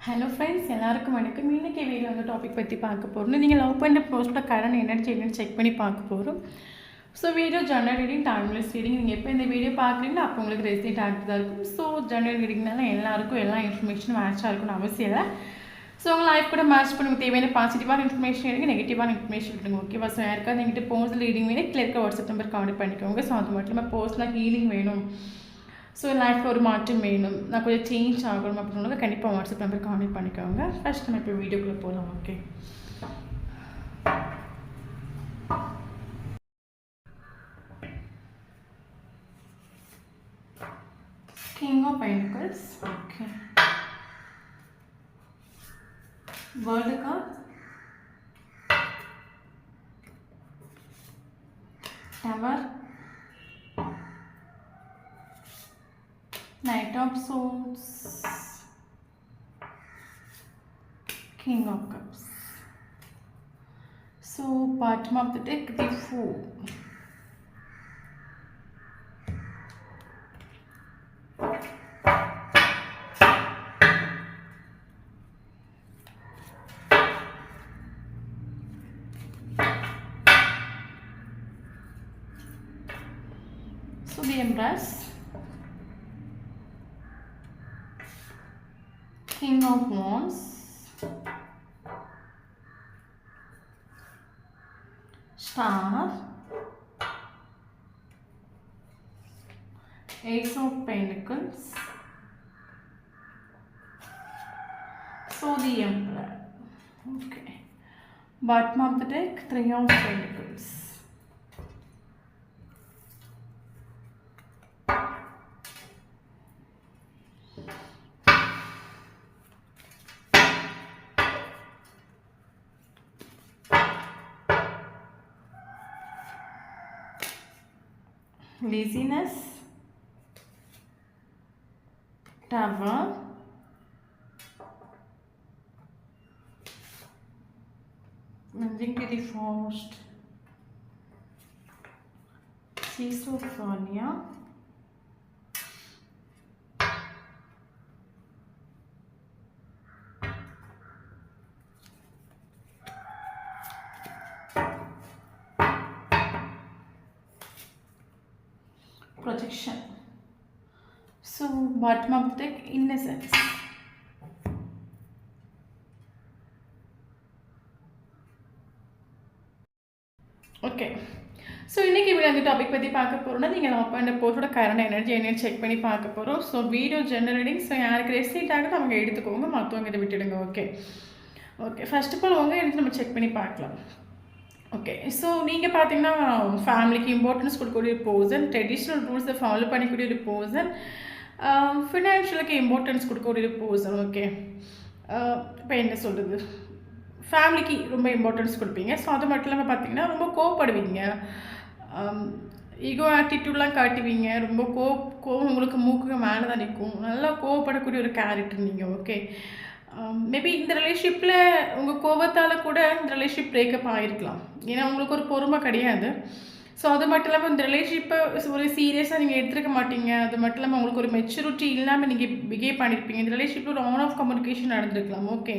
Hello friends, எல்லாருக்கும் வணக்கம். இன்றைக்கி வீடியோ வந்து டாபிக் பற்றி பார்க்க போகிறோம். நீங்கள் லவ் பண்ணுற போஸ்ட்டோட கரண்ட் எனர்ஜி என்னென்னு செக் பண்ணி பார்க்க போகிறோம். So video general reading, timeless reading. நீங்கள் எப்போ இந்த வீடியோ பார்க்குறீங்களோ அப்போ உங்களுக்கு ரெசிட் ஆகிட்டு இருக்கும். ஸோ ஜெனரல் ரீடிங்னால எல்லாருக்கும் எல்லா இன்ஃபர்மேஷனும் மேட்சாக இருக்கும்னு அவசியம் இல்லை. ஸோ உங்கள் லைஃப் கூட மேட்ச் பண்ணுங்க. தேவையான பாசிட்டிவான இன்ஃபர்மேஷன் எடுங்க, நெகட்டிவான இன்ஃபர்மேஷன் எடுங்க. ஓகேவா? ஸோ யாருக்காவது எங்கிட்ட பர்சனல் ரீடிங் வேணும், கீழே இருக்க வாட்ஸ்அப் நம்பர் கான்டெக்ட் பண்ணிக்கோங்க. ஸோ அது மட்டும் இல்லாமல் பர்சனல் ஹீலிங் வேணும், ஸோ லைஃப்பில் ஒரு மாற்றம் வேணும், நான் கொஞ்சம் சேஞ்ச் ஆகணும் அப்படின்னா கண்டிப்பாக வாட்ஸ்அப் நம்பர் கான்டெக்ட் பண்ணிக்கோங்க. ஃபஸ்ட் நம்ம இப்போ வீடியோக்குள்ளே போகலாம். Okay, king of pentacles. Okay, world card, tower, Knight of Swords, King of Cups. So bottom of the deck, the Fool. So the Empress, King of Wands, Star, Ace of Pentacles, so the Emperor. Okay, bottom of the deck, Three of Pentacles. Laziness, Tower, Moving to the Forest, Schizophrenia, Projection. So bottom of the deck, Innocence. Okay, so இன்றைக்கி video அந்த topic பற்றி பார்க்க போகிறோம்னா நீங்கள் love பண்ணுற போஸ்ட்டோட current energy என்னென்னு check பண்ணி பார்க்க போகிறோம். So video generating. ஸோ யாருக்கு ரெசிட் ஆகுது அவங்க எடுத்துக்கோங்க, மற்றவங்க இதை விட்டுடுங்க. Okay okay, first of all உங்கள் எனக்கு நம்ம செக் பண்ணி பார்க்கலாம். ஓகே, ஸோ நீங்கள் பார்த்தீங்கன்னா ஃபேமிலிக்கு இம்பார்ட்டன்ஸ் கொடுக்கக்கூடிய ஒரு பர்சன், ட்ரெடிஷ்னல் ரூல்ஸை ஃபாலோ பண்ணிக்கூடிய ஒரு பர்சன், ஃபினான்ஷியலுக்கு இம்பார்ட்டன்ஸ் கொடுக்கக்கூடிய ஒரு பர்சன். ஓகே, இப்போ என்ன சொல்கிறது, ஃபேமிலிக்கு ரொம்ப இம்பார்ட்டன்ஸ் கொடுப்பீங்க. ஸோ அது மட்டும் இல்லாமல் பார்த்தீங்கன்னா ரொம்ப கோவப்படுவீங்க, ஈகோ ஆட்டிடியூட்லாம் காட்டுவீங்க, ரொம்ப கோவம் உங்களுக்கு மூக்குக்கு மேலே தான் நிற்கும், நல்லா கோவப்படக்கூடிய ஒரு கேரக்டர் நீங்கள். ஓகே, மேபி இந்த ரிலேஷன்ஷிப்பில் உங்கள் கோபத்தால் கூட இந்த ரிலேஷன்ஷிப் பிரேக்கப் ஆகிருக்கலாம், ஏன்னா உங்களுக்கு ஒரு பொறுமை கிடையாது. ஸோ அது மட்டும் இல்லாமல் இந்த ரிலேஷன்ஷிப்பை ஒரு சீரியஸாக நீங்கள் எடுத்துருக்க மாட்டீங்க. அது மட்டும் இல்லாமல் உங்களுக்கு ஒரு மெச்சூரிட்டி இல்லாமல் நீங்கள் பிஹேவ் பண்ணியிருப்பீங்க. இந்த ரிலேஷன்ஷிப்பில் ஒரு ஆன் ஆஃப் கம்யூனிகேஷன் நடந்திருக்கலாம். ஓகே,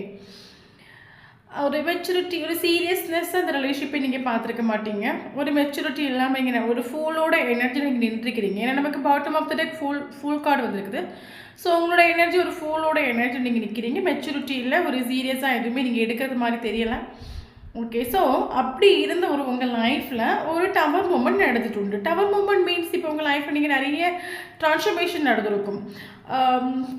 ஒரு மெச்சூரிட்டி, ஒரு சீரியஸ்னஸ் அந்த ரிலேஷன்ஷிப்பை நீங்கள் பார்த்துருக்க மாட்டீங்க. ஒரு மெச்சூரிட்டி இல்லாமல் நீங்கள் ஒரு ஃபுல்லோட எனர்ஜி நீங்கள் நின்றுக்கிறீங்க. ஏன்னா நமக்கு bottom of the deck full card வந்துருக்குது. ஸோ உங்களோட எனர்ஜி ஒரு ஃபுல்லோட எனர்ஜி நீங்கள் நிற்கிறீங்க. மெச்சூரிட்டி இல்லை, ஒரு சீரியஸாக எதுவுமே நீங்கள் எடுக்கிறது மாதிரி தெரியலை. ஓகே, ஸோ அப்படி இருந்த உங்கள் லைஃப்பில் ஒரு டவர் மூமெண்ட் நடந்துட்டு உண்டு. டவர் மூமெண்ட் மீன்ஸ் இப்போ உங்கள் லைஃப்பில் நீங்கள் நிறைய ட்ரான்ஸ்ஃபர்மேஷன் நடந்திருக்கும்.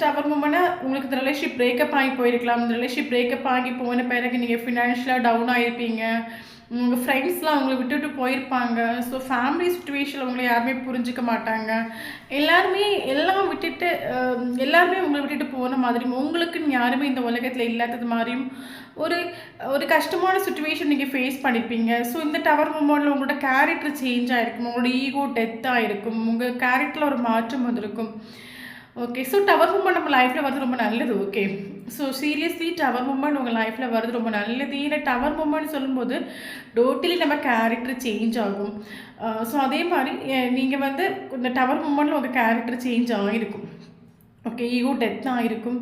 டவர் மூமெண்ட்டாக உங்களுக்கு இந்த ரிலேஷன்ஷிப் பிரேக்கப் ஆகி போயிருக்கலாம். இந்த ரிலேஷன்ஷிப் பிரேக்கப் ஆகி போன பிறகு நீங்கள் ஃபினான்ஷியலாக டவுன் ஆகிருப்பீங்க. உங்கள் ஃப்ரெண்ட்ஸ்லாம் அவங்களை விட்டுட்டு போயிருப்பாங்க. ஸோ ஃபேமிலி சுச்சுவேஷனில் உங்களை யாருமே புரிஞ்சிக்க மாட்டாங்க. எல்லாருமே எல்லாம் விட்டுட்டு எல்லாருமே உங்களை விட்டுட்டு போன மாதிரியும், உங்களுக்குன்னு யாருமே இந்த உலகத்தில் இல்லாதது மாதிரியும் ஒரு ஒரு கஷ்டமான சுச்சுவேஷன் நீங்கள் ஃபேஸ் பண்ணியிருப்பீங்க. ஸோ இந்த டவர் மூமெண்ட்டில் உங்களோட கேரக்டர் சேஞ்ச் ஆகிருக்கும், உங்களோட ஈகோ டெத் ஆகிருக்கும், உங்கள் கேரக்டரில் ஒரு மாற்றம் வந்திருக்கும். ஓகே, ஸோ டவர் மூமெண்ட் நம்ம லைஃப்பில் வரது ரொம்ப நல்லது. Okay, so seriously tower moment உங்கள் லைஃப்பில் வரது ரொம்ப நல்லது. ஏன்னா டவர் மூமெண்ட் சொல்லும்போது டோட்டலி நம்ம கேரக்டர் சேஞ்ச் ஆகும். ஸோ அதே மாதிரி நீங்கள் வந்து இந்த டவர் மூமெண்ட்டில் உங்கள் கேரக்டர் சேஞ்ச் ஆகிருக்கும். ஓகே. ஈகோ டெத் ஆகிருக்கும்.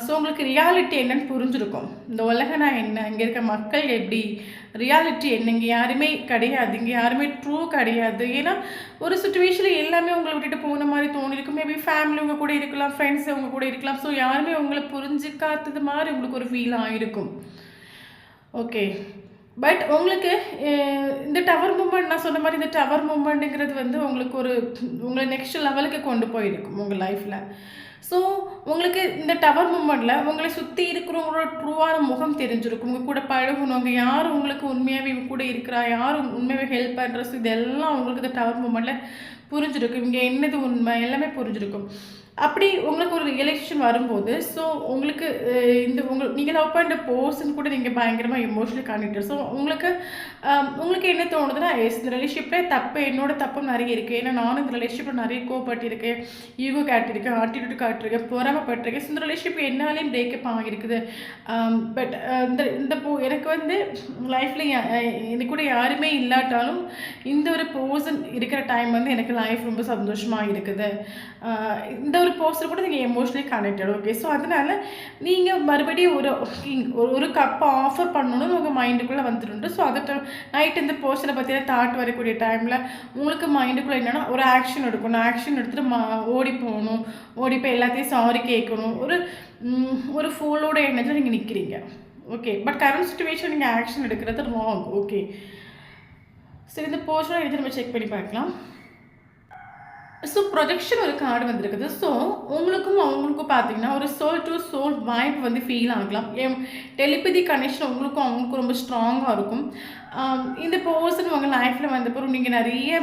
ஸோ உங்களுக்கு ரியாலிட்டி என்னன்னு புரிஞ்சிருக்கும். இந்த உலகனா என்ன, இங்கே இருக்க மக்கள் எப்படி, ரியாலிட்டி என்ன, இங்கே யாருமே கிடையாது, இங்கே யாருமே ட்ரூ கிடையாது. ஏன்னா ஒரு சுச்சுவேஷனில் எல்லாமே உங்களை விட்டுட்டு போன மாதிரி தோணிருக்கும். மேபி ஃபேமிலி உங்கள் கூட இருக்கலாம், ஃப்ரெண்ட்ஸ் உங்கள் கூட இருக்கலாம். ஸோ யாருமே உங்களை புரிஞ்சிக்காதது மாதிரி உங்களுக்கு ஒரு ஃபீல் ஆகிருக்கும். ஓகே. பட் உங்களுக்கு இந்த டவர் மூமெண்ட், நான் சொன்ன மாதிரி இந்த டவர் மூமெண்ட்டுங்கிறது வந்து உங்களுக்கு உங்களை நெக்ஸ்ட் லெவலுக்கு கொண்டு போயிருக்கும் உங்கள் லைஃப்பில். ஸோ உங்களுக்கு இந்த டவர் மூமெண்ட்டில் உங்களை சுற்றி இருக்கிறவங்களோட ட்ரூவான முகம் தெரிஞ்சிருக்கும். உங்கள் கூட பழகணுங்க, யார் உங்களுக்கு உண்மையாகவே இவங்க கூட இருக்கிறா, யார் உண்மையாகவே ஹெல்ப் பண்ணுறது, இதெல்லாம் உங்களுக்கு இந்த டவர் மூமெண்ட்டில் புரிஞ்சிருக்கும். இங்கே என்னது உண்மை எல்லாமே புரிஞ்சிருக்கும். அப்படி உங்களுக்கு ஒரு ரியலைசேஷன் வரும்போது, ஸோ உங்களுக்கு நீங்கள் லவ் பண்ணுற பர்சன் கூட நீங்கள் பயங்கரமாக எமோஷனலி கனெக்டட். ஸோ உங்களுக்கு என்ன தோணுதுன்னா, இந்த ரிலேஷன்ஷிப்பில் என்னோட தப்பு நிறைய இருக்குது. ஏன்னா நானும் இந்த ரிலேஷன்ஷிப்பில் நிறைய கோவப்பட்டிருக்கேன், ஈகோ காட்டியிருக்கேன், ஆட்டிடியூட் காட்டிருக்கேன், பொறாமப்பட்டிருக்கேன். ஸோ இந்த ரிலேஷன்ஷிப் என்னாலையும் பிரேக்கப் ஆகிருக்குது. பட் எனக்கு வந்து லைஃப்பில் இது கூட யாருமே இல்லாட்டாலும் இந்த ஒரு பர்சன் இருக்கிற டைம் வந்து எனக்கு லைஃப் ரொம்ப சந்தோஷமாக இருக்குது. இந்த ஒரு போஸ்டர் கூட நீங்கள் எமோஷனலி கனெக்டட். ஓகே. ஸோ அதனால் நீங்கள் மறுபடியும் ஒரு கப்பை ஆஃபர் பண்ணணும்னு உங்கள் மைண்டுக்குள்ளே வந்துட்டு. ஸோ அதை நைட் இந்த போஸ்டரை பற்றின தாட் வரக்கூடிய டைமில் உங்களுக்கு மைண்டுக்குள்ளே என்னென்னா ஒரு ஆக்ஷன் எடுக்கணும். ஆக்ஷன் எடுத்துகிட்டு ஓடி போகணும், ஓடி போய் எல்லாத்தையும் சாரி கேட்கணும். ஒரு ஃபோலோட எண்ணத்தில் நீங்கள் நிற்கிறீங்க. ஓகே. பட் கரண்ட் சுச்சுவேஷன் நீங்கள் ஆக்ஷன் எடுக்கிறது ராங். ஓகே. சரி, இந்த போஸ்டரை எடுத்து நம்ம செக் பண்ணி பார்க்கலாம். ஸோ ப்ரொஜெக்ஷன் ஒரு கார்டு வந்திருக்குது. ஸோ உங்களுக்கும் அவங்களுக்கும் பார்த்தீங்கன்னா ஒரு சோல் டு சோல் வைப் வந்து ஃபீல் ஆகலாம். டெலிபதி கனெக்ஷன் அவங்களுக்கும் ரொம்ப ஸ்ட்ராங்காக இருக்கும். இந்த பர்சன் உங்கள் லைஃப்பில் வந்த பிறகு நீங்கள் நிறைய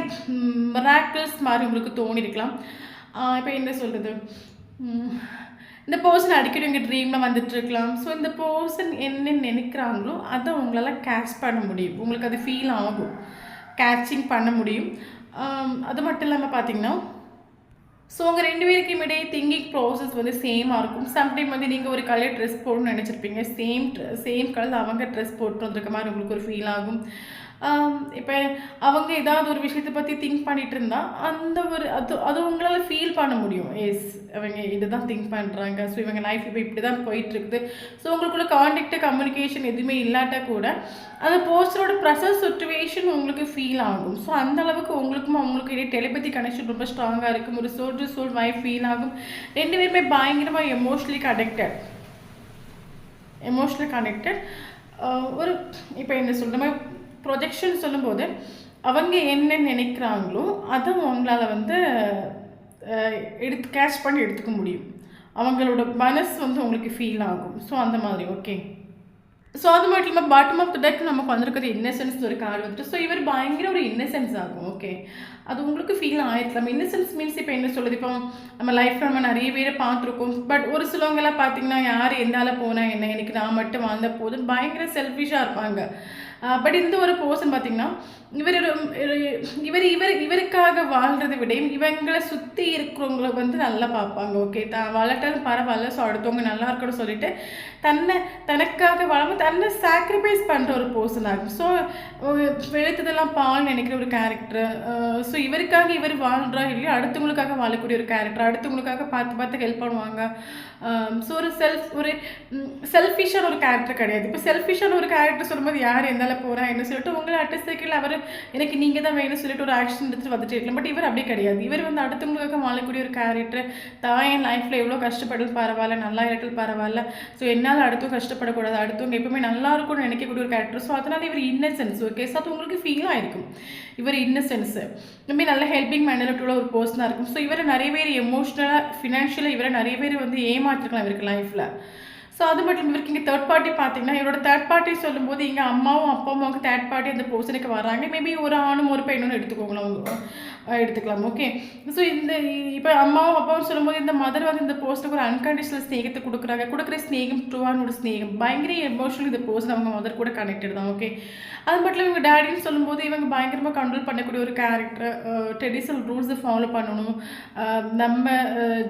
மிராக்கிள்ஸ் மாதிரி உங்களுக்கு தோணிருக்கலாம். இப்போ என்ன சொல்கிறது, இந்த பர்சன் அடிக்கடி உங்கள் ட்ரீமில் வந்துட்டுருக்கலாம். ஸோ இந்த பர்சன் என்ன நினைக்கிறாங்களோ அதை உங்களால் கேட்ச் பண்ண முடியும். உங்களுக்கு அது ஃபீல் ஆகும், கேட்சிங் பண்ண முடியும். அது மட்டும் இல்லாமல் பார்த்தீங்கன்னா, ஸோ உங்கள் 2 பேருக்கும் இடையே திங்கிங் ப்ராசஸ் வந்து சேமாக இருக்கும். சம்டைம் வந்து நீங்கள் ஒரு கலர் ட்ரெஸ் போடணும்னு நினச்சிருப்பீங்க, சேம் கலர் அவங்க ட்ரெஸ் போட்டு வந்திருக்க மாதிரி உங்களுக்கு ஒரு ஃபீல் ஆகும். இப்போ அவங்க ஏதாவது ஒரு விஷயத்தை பற்றி திங்க் பண்ணிகிட்டு இருந்தால் அது உங்களால் ஃபீல் பண்ண முடியும். எஸ், அவங்க இதை தான் திங்க் பண்ணுறாங்க. ஸோ இவங்க லைஃப் இப்போ இப்படி தான் போயிட்டுருக்குது. ஸோ உங்களுக்குள்ள கான்டாக்ட் கம்யூனிகேஷன் எதுவுமே இல்லாட்டா கூட அந்த போஸ்டரோட ப்ரெசன்ட் சுச்சுவேஷன் உங்களுக்கு ஃபீல் ஆகும். ஸோ அந்த அளவுக்கு உங்களுக்கும் அவங்களுக்கு இடையே டெலிபதி கனெக்ஷன் ரொம்ப ஸ்ட்ராங்காக இருக்கும். ஒரு soul to soul vibe feel ஆகும். 2 பேருமே பயங்கரமாக எமோஷ்னலி கனெக்டட். ஒரு இப்போ என்ன சொல்கிற ப்ரொஜெக்ஷன் சொல்லும்போது அவங்க என்ன நினைக்கிறாங்களோ அதை உங்களால் வந்து கேட்ச் பண்ணி எடுத்துக்க முடியும். அவங்களோட மனசு வந்து உங்களுக்கு ஃபீல் ஆகும். ஸோ அந்த மாதிரி. ஓகே. ஸோ அது மட்டும் இல்லாமல் பாட்டம் ஆஃப் த டெக் நமக்கு வந்திருக்கிறது இன்னசென்ஸ் ஒரு கார்டு வந்துட்டு. ஸோ இவர் பயங்கர ஒரு இன்னசென்ஸ் ஆகும். ஓகே. அது உங்களுக்கு ஃபீல் ஆகிருக்கலாம். இன்னசென்ஸ் மீன்ஸ் இப்போ என்ன சொல்லுது, இப்போ நம்ம லைஃப்பில் நம்ம நிறைய பேரை பார்த்துருக்கோம். பட் ஒரு சிலவங்கெல்லாம் பார்த்தீங்கன்னா யார் எந்தால போனால் என்ன, எனக்கு நான் மட்டும் வாழ்ந்த போதும் பயங்கர செல்ஃபிஷாக இருப்பாங்க. பட் இந்த ஒரு பர்சன் பார்த்தீங்கன்னா இவருக்காக வாழ்கிறத விட இவங்களை சுற்றி இருக்கிறவங்கள வந்து நல்லா பார்ப்பாங்க. ஓகே. வளர்த்தாலும் பரவாயில்ல, ஸோ அடுத்தவங்க நல்லா இருக்கணும்னு சொல்லிட்டு தனக்காக வாழாமல் தன்னை சாக்ரிஃபைஸ் பண்ணுற ஒரு பர்சன் ஆகும். ஸோ வெளுத்ததெல்லாம் பால் நினைக்கிற ஒரு கேரக்டர். ஸோ இவருக்காக இவர் வாழ்கிறா இல்லையா, அடுத்தவங்களுக்காக வாழக்கூடிய ஒரு கேரக்டர், அடுத்தவங்களுக்காக பார்த்து ஹெல்ப் பண்ணுவாங்க. ஸோ ஒரு செல்ஃபிஷான ஒரு கேரக்டர் கிடையாது. இப்போ செல்ஃபிஷான ஒரு கேரக்டர் சொல்லும்போது யார் எந்தால போகிறா என்ன சொல்லிட்டு உங்களை அட்டஸ்டில் அவர் எனக்கு நீங்கள் தான் வேணும்னு சொல்லிட்டு ஒரு ஆக்ஷன் எடுத்துகிட்டு வந்துட்டு இருக்கலாம். பட் இவர் அப்படி கிடையாது. இவர் வந்து அடுத்தவங்களுக்காக வாழக்கூடிய ஒரு கேரக்டர். என் லைஃப்பில் எவ்வளோ கஷ்டப்படலும் பரவாயில்ல, நல்லா இருக்கட்டும் பரவாயில்ல, ஸோ என்னால் அடுத்தவங்க கஷ்டப்படக்கூடாது, அடுத்தவங்க எப்பவுமே நல்லா இருக்கும்னு நினைக்கக்கூடிய ஒரு கேரக்டர். ஸோ அதனால் இவர் இன்னசென்ஸ். ஓகே. ஸோ அது உங்களுக்கு ஃபீல் ஆகிருக்கும். இவர் இன்னசென்ஸு ரொம்ப நல்ல ஹெல்பிங் மென்டாலிட்டியோட ஒரு பர்சனாக இருக்கும். ஸோ இவரை நிறைய பேர் எமோஷ்னலாக ஃபினான்ஷியலாக இவரை நிறைய பேர் வந்து ஏமாற்றிருக்கலாம் இவருக்கு லைஃப்பில். ஸோ அது மட்டும் இவருக்கு இங்கே தேர்ட் பார்ட்டி பார்த்தீங்கன்னா, இவரோட தேர்ட் பார்ட்டி சொல்லும்போது இங்கே அம்மாவும் அப்பாவும் தேர்ட் பார்ட்டி அந்த பர்சனுக்கு வராங்க. மேபி ஒரு ஆணும் ஒரு பெண்ணும் எடுத்துக்கலாம். ஓகே. ஸோ இப்போ அம்மாவும் அப்பாவும் சொல்லும்போது இந்த மதர் வந்து இந்த பர்சனுக்கு ஒரு அன்கண்டிஷனல் ஸ்நேகத்தை கொடுக்குற ஸ்நேகம் ட்ரூவான ஒரு ஸ்நேகம், பயங்கர எமோஷனல் இந்த பர்சன் அவங்க மதர் கூட கனெக்டட் தான். ஓகே. அது மட்டும் இவங்க டேடின்னு சொல்லும்போது இவங்க பயங்கரமாக கண்ட்ரோல் பண்ணக்கூடிய ஒரு கேரக்டர். ட்ரெடிஷ்னல் ரூல்ஸை ஃபாலோ பண்ணணும், நம்ம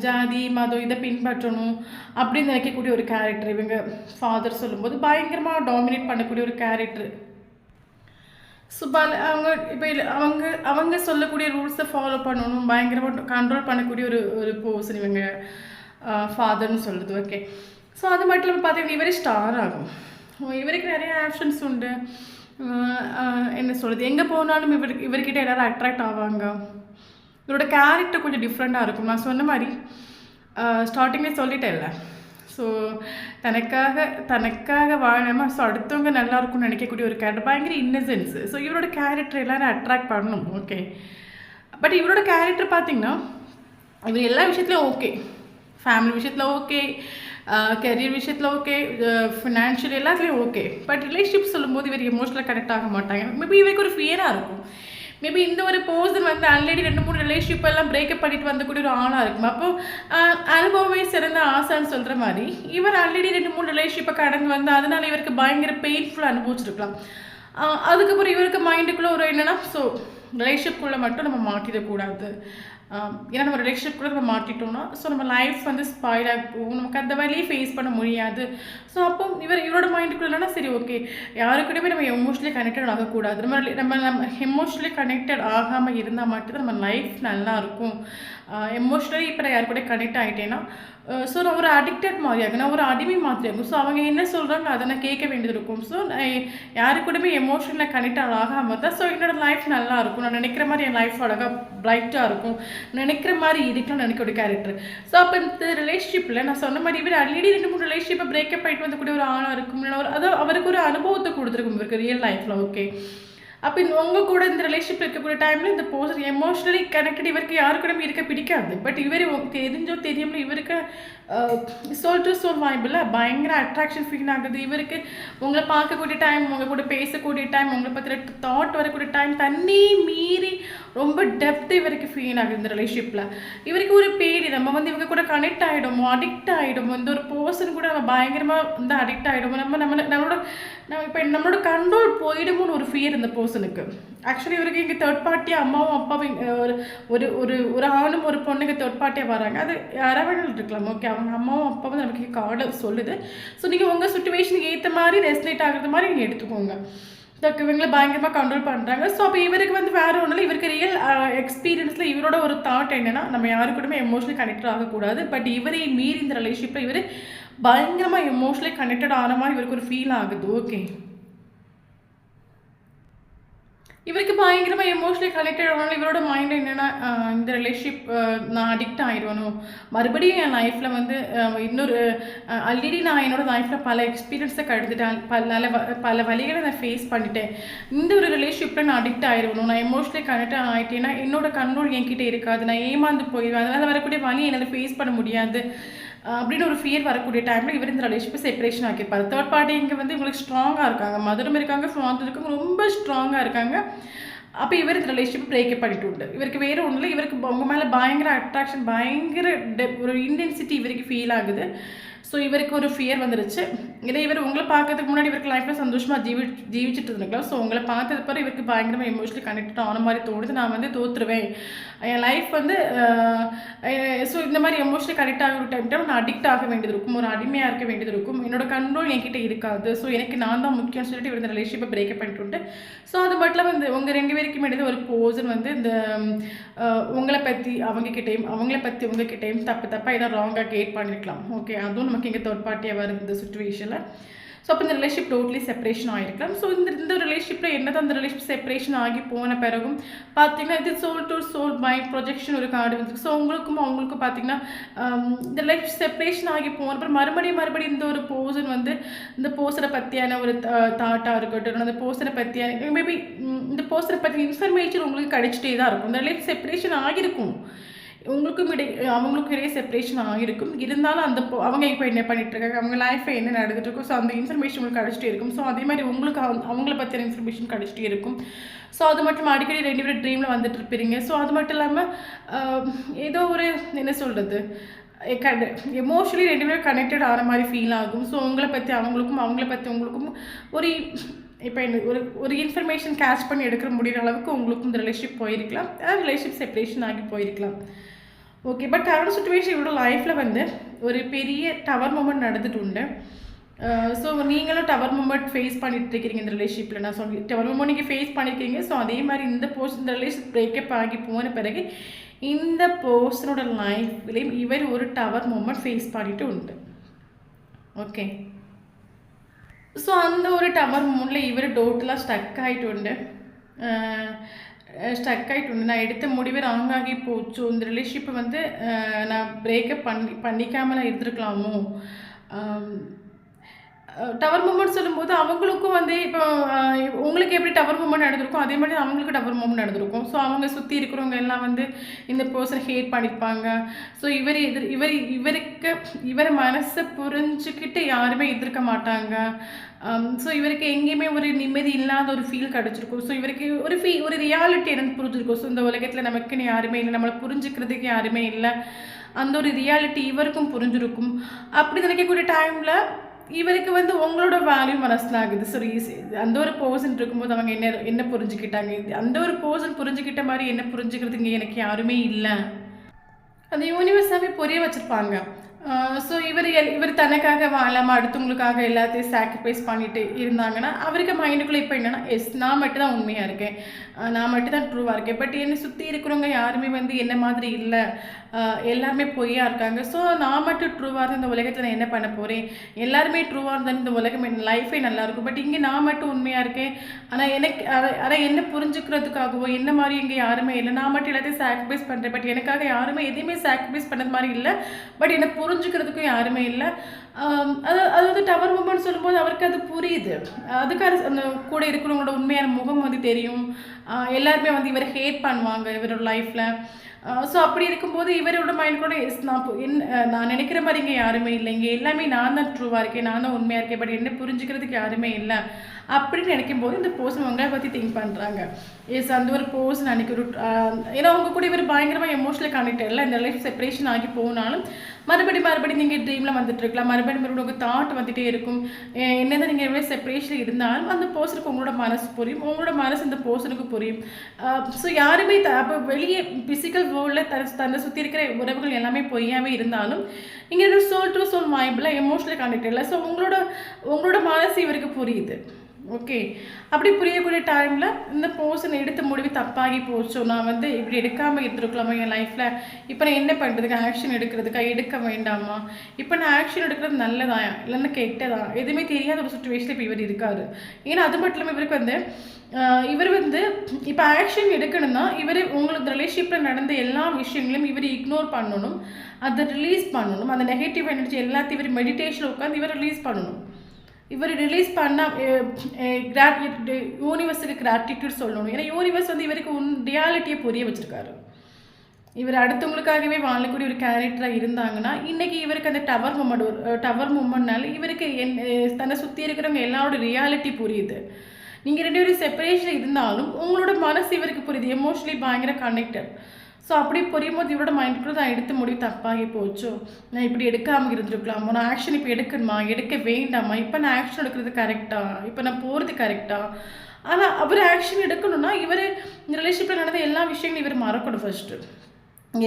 ஜாதி மதம் இதை பின்பற்றணும் அப்படின்னு நினைக்கக்கூடிய ஒரு கேரக்டர். இவங்க ஃபாதர் சொல்லும்போது பயங்கரமாக டாமினேட் பண்ணக்கூடிய ஒரு கேரக்டர். அவங்க சொல்லக்கூடிய ரூல்ஸை ஃபாலோ பண்ணணும், பயங்கரமாக கண்ட்ரோல் பண்ணக்கூடிய ஒரு பர்சன் இவங்க. ஃபாதர்னு சொல்லுது. ஓகே. ஸோ அது மட்டும் இல்லாமல் பார்த்தீங்கன்னா இவரே ஸ்டார் ஆகும். இவருக்கு நிறைய ஆப்ஷன்ஸ் உண்டு. என்ன சொல்கிறது, எங்கே போனாலும் இவர்கிட்ட எல்லாரும் அட்ராக்ட் ஆவாங்க. இவரோட கேரக்டர் கொஞ்சம் டிஃப்ரெண்ட்டாக இருக்கும். நான் சொன்ன மாதிரி ஸ்டார்டிங்கே சொல்லிட்டேன்ல. ஸோ தனக்காக வாழாமல் ஸோ அடுத்தவங்க நல்லா இருக்கும்னு நினைக்கக்கூடிய ஒரு கேரக்டர், பயங்கர இன்னசென்ஸு. ஸோ இவரோட கேரக்டர் எல்லோரும் அட்ராக்ட் பண்ணணும். ஓகே. பட் இவரோட கேரக்டர் பார்த்திங்கன்னா இவர் எல்லா விஷயத்துலையும் ஓகே, ஃபேமிலி விஷயத்தில் ஓகே, கெரியர் விஷயத்தில் ஓகே, ஃபினான்ஷியல் எல்லாத்துலேயும் ஓகே. பட் ரிலேஷன்ஷிப் சொல்லும்போது இவர் எமோஷனலாக கனெக்ட் ஆக மாட்டாங்க. மேபி இவருக்கு ஒரு ஃபியராக இருக்கும். மேபி இந்த ஒரு பர்சன் வந்து ஆல்ரெடி 2-3 ரிலேஷன்ஷிப் எல்லாம் பிரேக்கப் பண்ணிட்டு வந்தக்கூடிய ஒரு ஆளாக இருக்கும். அப்போ அனுபவமே சிறந்த ஆசான்னு சொல்கிற மாதிரி இவர் ஆல்ரெடி 2-3 ரிலேஷன்ஷிப்பை கடந்து வந்து அதனால் இவருக்கு பயங்கர பெயின்ஃபுல்லாக அனுபவிச்சிருக்கலாம். அதுக்கப்புறம் இவருக்கு மைண்டுக்குள்ளே ஒரு என்னென்னா, ஸோ ரிலேஷன்ஷிப்குள்ளே மட்டும் நம்ம மாட்டிடக்கூடாது. ஏன்னா நம்ம ரிலேஷன்ஷிப்குள்ளே நம்ம மாட்டிட்டோம்னா ஸோ நம்ம லைஃப் வந்து ஸ்பாயில் ஆகி போகும், நமக்கு அந்த வழியே ஃபேஸ் பண்ண முடியாது. ஸோ அப்போ இவரோட மைண்டுக்குள்ள இல்லைன்னா சரி ஓகே, யாருக்கிட்டவே நம்ம எமோஷனலி கனெக்டட் ஆகக்கூடாது. நம்ம எமோஷனலி கனெக்டட் ஆகாமல் இருந்தால் மட்டும்தான் நம்ம லைஃப் நல்லாயிருக்கும். எமோஷ்னலி இப்போ நான் யாரு கூட கனெக்ட் ஆகிட்டேன்னா ஸோ நான் ஒரு அடிக்டட் மாதிரி ஆகும், நான் ஒரு அடிமை மாதிரி ஆகும். ஸோ அவங்க என்ன சொல்கிறாங்க அதை நான் கேட்க வேண்டியது இருக்கும். ஸோ நான் யாரு கூடவே எமோஷனலாக கனெக்ட் ஆகாமல் தான் ஸோ என்னோடய லைஃப் நல்லாயிருக்கும். நான் நினைக்கிற மாதிரி என் லைஃப் அழகாக ப்ரைட்டாக இருக்கும், நினைக்கிற மாதிரி இருக்கலாம் நினைக்கிற கேரக்டர். ஸோ அப்போ இந்த ரிலேஷன்ஷிப்பில் நான் சொன்ன மாதிரி இவர் ஆல்ரெடி 2-3 ரிலேஷன்ஷிப்பை பிரேக்கப் ஆகிட்டு வந்து ஒரு ஆளாக இருக்கும். அது அவருக்கு ஒரு அனுபவத்தை கொடுத்துருக்கும் இவருக்கு ரியல் லைஃப்பில். ஓகே. அப்போ உங்கள் கூட இந்த ரிலேஷன்ஷிப் இருக்கக்கூடிய டைமில் இந்த பர்சன் எமோஷ்னலி கனெக்டட் இவருக்கு யாரு கூட இருக்க பிடிக்காது. பட் இவர் தெரிஞ்சோ தெரியாமல் இவருக்கு சோல் டு சோல் வாய்ப்பில் பயங்கர அட்ராக்ஷன் ஃபீல் ஆகுது. இவருக்கு உங்களை பார்க்கக்கூடிய டைம், உங்கள் கூட பேசக்கூடிய டைம், உங்களை பற்றி தாட் வரக்கூடிய டைம் தண்ணி மீறி ரொம்ப டெப்த்து இவருக்கு ஃபீல் ஆகுது இந்த ரிலேஷன்ஷிப்பில். இவருக்கு ஒரு பேடி நம்ம வந்து இவங்க கூட கனெக்ட் ஆகிடுமோ, அடிக்ட் ஆகிடுமோ, இந்த ஒரு பர்சன் கூட நம்ம பயங்கரமாக வந்து அடிக்ட் ஆகிடுமோ, நம்மளோட கண்ட்ரோல் போயிடுமோன்னு ஒரு ஃபியர் இந்த பர்சனுக்கு. ஆக்சுவலி இவருக்கு இங்கே தேர்ட் பார்ட்டியாக அம்மாவும் அப்பாவும் ஒரு ஆணும் ஒரு பொண்ணுக்கு தேர்ட் பார்ட்டியாக வராங்க. அது யாராவது இருக்கலாம். ஓகே. அவங்க அம்மாவும் அப்பாவும் நமக்கு கார்டு சொல்லுது. ஸோ நீங்கள் உங்கள் சுச்சுவேஷனுக்கு ஏற்ற மாதிரி ரெஸ்லேட் ஆகிறது மாதிரி நீங்கள் எடுத்துக்கோங்க. இவங்களை பயங்கரமாக கண்ட்ரோல் பண்ணுறாங்க. ஸோ அப்போ இவருக்கு வந்து வேறு ஒன்றும் இல்லை, இவருக்கு ரியல் எக்ஸ்பீரியன்ஸில் இவரோட ஒரு தாட் என்னென்னா நம்ம யாரு கூடமே எமோஷனலி கனெக்ட் ஆகக்கூடாது. பட் இவரை மீறி இந்த ரிலேஷன்ஷிப்பில் இவர் பயங்கரமாக எமோஷனலி கனெக்டட் ஆன மாதிரி இவருக்கு ஒரு ஃபீல் ஆகுது. ஓகே. இவருக்கு பயங்கரமாக எமோஷனலி கனெக்டட் ஆனாலும் இவரோட மைண்ட் என்னென்னா இந்த ரிலேஷன்ஷிப் நான் அடிக்ட் ஆகிடுவணும், மறுபடியும் என் லைஃப்பில் வந்து இன்னொரு ஆல்ரெடி நான் என்னோட லைஃப்பில் பல எக்ஸ்பீரியன்ஸை கடந்துட்டேன், பல வழிகளை நான் ஃபேஸ் பண்ணிட்டேன். இந்த ஒரு ரிலேஷன்ஷிப்பில் நான் அடிக்ட் ஆகிடுவணும், நான் எமோஷனலி கனெக்ட் ஆகிட்டேன்னா என்னோட கண்ட்ரோல் என்கிட்ட இருக்காது, நான் ஏமாந்து போயிடுவேன், அதனால் வரக்கூடிய வழி என்னால் ஃபேஸ் பண்ண முடியாது அப்படின்னு ஒரு ஃபியர் வரக்கூடிய டைமில் இவர் இந்த ரிலேஷன்ஷிப்பை செப்பரேஷன் ஆக்கியிருப்பார். தேர்ட் பார்ட்டி இங்கே வந்து இவங்களுக்கு ஸ்ட்ராங்காக இருக்காங்க, மதரும் இருக்காங்க, ஃபாதர் இருக்காங்க, ரொம்ப ஸ்ட்ராங்காக இருக்காங்க. அப்போ இவர் இந்த ரிலேஷன்ஷிப் பிரேக்கப் பண்ணிட்டு உண்டு. இவருக்கு வேறு ஒன்றும் இல்லை, இவருக்கு உங்க மேலே பயங்கர அட்ராக்ஷன், பயங்கர ஒரு இன்டென்சிட்டி இவருக்கு ஃபீல் ஆகுது. ஸோ இவருக்கு ஒரு ஃபியர் வந்துருச்சு. இல்லை இவர் உங்களை பார்க்கறதுக்கு முன்னாடி இவருக்கு லைஃப்பில் சந்தோஷமாக ஜீவிச்சுட்டு இருந்துக்கலாம். ஸோ உங்களை பார்த்தது பிறகு இவருக்கு பயங்கரமாக எமோஷனலி கனெக்ட் ஆன மாதிரி தோணுது. நான் வந்து தோற்றுருவேன், என் லைஃப் வந்து ஸோ இந்த மாதிரி எமோஷனலி கனெக்ட் ஆகிற டைம் நான் அடிக்ட் ஆக வேண்டியது இருக்கும், ஒரு அடிமையாக இருக்க வேண்டியது இருக்கும், என்னோட கண்ட்ரோல் என்கிட்ட இருக்காது. ஸோ எனக்கு நான் தான் முக்கியம்னு சொல்லிட்டு இவர் இந்த ரிலேஷன்ஷிப்பை பிரேக்கப் பண்ணிட்டு உண்டு. ஸோ அது மட்டும் இல்லாமல் இந்த உங்கள் 2 பேருக்கும் இடையே ஒரு பர்சன் வந்து இந்த உங்களை பற்றி அவங்கள பற்றி உங்ககிட்டையும் தப்பாக ஏதாவது ராங்காக கேட் பண்ணியிருக்கலாம். ஓகே. அதுவும் நமக்கு இங்கே தேர்ட் பார்ட்டியாக வருது இந்த சுச்சுவேஷனில். ஸோ அப்போ இந்த ரிலேஷன்ஷிப் டோட்டலி செப்பரேஷன் ஆகிருக்கலாம். ஸோ இந்த ரிலேஷன்ஷிப்பில் என்னதான் அந்த ரிலேஷன்ஷிப் செப்பரேஷன் ஆகி போன பிறகும் பார்த்தீங்கன்னா இது soul to soul by projection ஒரு கார்டு வந்து. ஸோ அவங்களுக்கும் பார்த்தீங்கன்னா இந்த ரிலேஷன்ஷிப் செப்பரேஷன் ஆகி போன அப்புறம் மறுபடியும் இந்த ஒரு பர்சன் வந்து இந்த பர்சனை பற்றியான ஒரு தாட்டாக இருக்கட்டும், அந்த பர்சனை பற்றியான மேபி இந்த பர்சனை பற்றி இன்ஃபர்மேஷன் உங்களுக்கு கிடைச்சிட்டே தான் இருக்கும். இந்த ரிலேஷன்ஷிப் செப்பரேஷன் ஆகிருக்கும், அவங்களுக்கும் இடையே செப்பரேஷன் ஆகிருக்கும். இருந்தாலும் அவங்க இப்போ என்ன பண்ணிட்டுருக்காங்க, அவங்க லைஃப்பை என்ன நடந்துட்டு இருக்கும், ஸோ அந்த இன்ஃபர்மேஷன் உங்களுக்கு கிடச்சிட்டே இருக்கும். ஸோ அதே மாதிரி உங்களுக்கு அவங்கள பற்றின இன்ஃபர்மேஷன் கிடச்சிட்டே இருக்கும். ஸோ அது மட்டும் அடிக்கடி 2 பேரும் ட்ரீமில் வந்துட்டு இருப்பீங்க. ஸோ அது மட்டும் இல்லாமல் ஏதோ ஒரு என்ன சொல்கிறது எமோஷனலி 2 பேரும் கனெக்டட் ஆகிற மாதிரி ஃபீல் ஆகும். ஸோ உங்களை பற்றி உங்களுக்கும் ஒரு இப்போ ஒரு இன்ஃபர்மேஷன் கேட்ச் பண்ணி எடுக்கிற முடிகிற அளவுக்கு உங்களுக்கும் இந்த ரிலேஷன்ஷிப் போயிருக்கலாம், ரிலேஷன்ஷிப் செப்பரேஷன் ஆகி போயிருக்கலாம். ஓகே. பட் கரண்ட் சுச்சுவேஷன் இவரோட லைஃப்பில் வந்து ஒரு பெரிய டவர் மூமெண்ட் நடந்துட்டு உண்டு. ஸோ நீங்களும் டவர் மூமெண்ட் ஃபேஸ் பண்ணிட்டு இருக்கிறீங்க இந்த ரிலேஷன்ஷிப்பில். நான் சொல்லி டவர் மூமெண்ட் நீங்கள் ஃபேஸ் பண்ணியிருக்கீங்க. ஸோ அதே மாதிரி இந்த ரிலேஷன் பிரேக்கப் ஆகி போன பிறகு இந்த பர்சனோட லைஃப்லேயும் இவர் ஒரு டவர் மூமெண்ட் ஃபேஸ் பண்ணிட்டு உண்டு. ஓகே, ஸோ அந்த ஒரு டவர் மூமெண்ட்டில் இவர் டோட்டலாக ஸ்டக் ஆகிட்டு நான் எடுத்த முடிவு ராங்காகி போச்சு. இந்த ரிலேஷன்ஷிப்பை வந்து நான் பிரேக்கப் பண்ணிக்காமல் நான் இருந்திருக்கலாமோ. டவர் மூமெண்ட் சொல்லும்போது அவங்களுக்கும் வந்து இப்போ உங்களுக்கு எப்படி டவர் மூமெண்ட் நடந்திருக்கும் அதே மாதிரி அவங்களுக்கு டவர் மூமெண்ட் நடந்திருக்கும். ஸோ அவங்க சுற்றி இருக்கிறவங்க எல்லாம் வந்து இந்த பர்சன் ஹேட் பண்ணியிருப்பாங்க. ஸோ இவர் மனசை புரிஞ்சுக்கிட்டு யாருமே எதிர்க்க மாட்டாங்க. ஸோ இவருக்கு எங்கேயுமே ஒரு நிம்மதி இல்லாத ஒரு ஃபீல் கிடச்சிருக்கும். ஸோ இவருக்கு ஒரு ரியாலிட்டி என்னன்னு புரிஞ்சிருக்கும். ஸோ இந்த உலகத்தில் நமக்குன்னு யாருமே இல்லை, நம்மளை புரிஞ்சுக்கிறதுக்கு யாருமே இல்லை, அந்த ஒரு ரியாலிட்டி இவருக்கும் புரிஞ்சிருக்கும். அப்படி நினைக்கக்கூடிய டைமில் இவருக்கு வந்து உங்களோட வேல்யூ மனசிலாகுது. சரி, அந்த ஒரு பர்சன் இருக்கும்போது அவங்க என்ன புரிஞ்சுக்கிட்டாங்க, அந்த ஒரு பர்சன் புரிஞ்சுக்கிட்ட மாதிரி என்ன புரிஞ்சுக்கிறதுங்க எனக்கு யாருமே இல்லை. அந்த யூனிவர்ஸாகவே புரிய வச்சுருப்பாங்க. ஸோ இவர் தனக்காக வாழாமல் அடுத்தவங்களுக்காக எல்லாத்தையும் சாக்ரிஃபைஸ் பண்ணிட்டு இருந்தாங்கன்னா அவருக்கு மைண்டுக்குள்ளே இப்போ என்னென்னா நான் மட்டும் தான் உண்மையாக இருக்கேன், நான் மட்டும் தான் ட்ரூவாக இருக்கேன். பட் என்னை சுற்றி இருக்கிறவங்க யாருமே வந்து என்ன மாதிரி இல்லை, எல்லாருமே பொய்யா இருக்காங்க. ஸோ நான் மட்டும் ட்ரூவாக இருந்தால் இந்த உலகத்தில் நான் என்ன பண்ண போகிறேன், எல்லாருமே ட்ரூவாக இருந்தாலும் இந்த உலகம் என் லைஃபே நல்லாயிருக்கும். பட் இங்கே நான் மட்டும் உண்மையாக இருக்கேன், ஆனால் என்ன புரிஞ்சுக்கிறதுக்காகவோ என்ன மாதிரி இங்கே யாருமே இல்லை, நான் மட்டும் எல்லாத்தையும் சாக்ரிஃபைஸ் பண்ணுறேன். பட் எனக்காக யாருமே எதையுமே சாக்ரிஃபைஸ் பண்ணது மாதிரி இல்லை, பட் என்னை புரிஞ்சுக்கிறதுக்கும் யாருமே இல்லை. அது வந்து டவர் மூமெண்ட் சொல்லும்போது அவருக்கு அது புரியுது. அதுக்காக அந்த கூட இருக்கிறவங்களோட உண்மையான முகம் வந்து தெரியும். எல்லாருமே வந்து இவரை ஹேட் பண்ணுவாங்க இவரோட லைஃப்பில். ஸோ அப்படி இருக்கும்போது இவரோட மைண்ட் கூட நான் நினைக்கிற மாதிரி இங்கே யாருமே இல்லை, இங்கே எல்லாமே நான் தான் ட்ரூவாக இருக்கேன், நான் தான் உண்மையாக இருக்கேன், பட் என்ன புரிஞ்சுக்கிறதுக்கு யாருமே இல்லை அப்படின்னு நினைக்கும் போது இந்த பர்சன் உங்களை பற்றி திங்க் பண்ணுறாங்க. அந்த ஒரு பர்சன் அன்றைக்கி ஒரு ஏன்னா அவங்க கூட இவர் பயங்கரமாக எமோஷனல் கனெக்ட் இல்லை. இந்த லைஃப் செப்பரேஷன் ஆகி போனாலும் மறுபடியும் நீங்கள் ட்ரீமில் வந்துட்டு இருக்கலாம், மறுபடியும் உங்கள் தாட் வந்துகிட்டே இருக்கும். என்னதான் நீங்கள் எவ்வளோ செப்பரேஷன் இருந்தாலும் அந்த பர்சனுக்கு உங்களோட மனசு புரியும், உங்களோட மனசு இந்த பர்சனுக்கு புரியும். ஸோ யாருமே அப்போ வெளியே பிசிக்கல் வேர்ல்டில் தன்னை சுற்றி இருக்கிற உறவுகள் எல்லாமே பொய்யாவே இருந்தாலும் இங்கே சோல் டு சோல் வாய்ப்பில் எமோஷனல் கனெக்ட் இல்லை. ஸோ உங்களோட மனசு இவருக்கு புரியுது. ஓகே, அப்படி புரியக்கூடிய டைமில் இந்த பர்சன் எடுத்த முடிவு தப்பாகி போச்சோ, நான் வந்து இப்படி எடுக்காமல் இருந்திருக்கலாமா என் லைஃப்பில், இப்போ நான் என்ன பண்ணுறதுக்கு ஆக்ஷன் எடுக்க வேண்டாமா, இப்போ நான் ஆக்ஷன் எடுக்கிறது நல்லதா இல்லைன்னா கெட்டதா, எதுவுமே தெரியாத ஒரு சுச்சுவேஷனில் இப்போ இவர் இருக்காரு. ஏன்னா அது மட்டும் இல்லாமல் இவர் வந்து இப்போ ஆக்ஷன் எடுக்கணும்னா உங்களுக்கு ரிலேஷன்ஷிப்பில் நடந்த எல்லா விஷயங்களையும் இவர் இக்னோர் பண்ணணும், அதை ரிலீஸ் பண்ணணும். அந்த நெகட்டிவ் எனர்ஜி எல்லாத்தையும் இவர் மெடிடேஷனில் உட்காந்து இவர் ரிலீஸ் பண்ணணும். இவர் ரிலீஸ் பண்ணால் யூனிவர்ஸுக்கு கிராட்டிடியூட் சொல்லணும். ஏன்னா யூனிவர்ஸ் வந்து இவருக்கு ரியாலிட்டியை புரிய வச்சுருக்காரு. இவர் அடுத்தவங்களுக்காகவே வாழக்கூடிய ஒரு கேரக்டராக இருந்தாங்கன்னா இன்றைக்கி இவருக்கு அந்த டவர் மூமெண்ட்னால இவருக்கு தன்னை சுற்றி இருக்கிறவங்க எல்லாரோட ரியாலிட்டி புரியுது. நீங்கள் 2 பேரும் செப்பரேஷன் இருந்தாலும் உங்களோட மனசு இவருக்கு புரியுது, எமோஷனலி பயங்கர கனெக்டட். ஸோ அப்படி புரியும்போது இவரோட மைண்டுக்குள்ள நான் எடுத்த முடிவு தப்பாகி போச்சோ, நான் இப்படி எடுக்காமல் இருந்திருக்கலாமோ, நான் ஆக்ஷன் இப்போ எடுக்கணுமா எடுக்க வேண்டாமா, இப்போ நான் ஆக்ஷன் எடுக்கிறது கரெக்டா, இப்போ நான் போகிறது கரெக்டா. ஆனால் அவர் ஆக்ஷன் எடுக்கணும்னா இவர் இந்த ரிலேஷன்ஷிப்பில் நடந்த எல்லா விஷயங்களும் இவர் மறக்கணும். ஃபஸ்ட்டு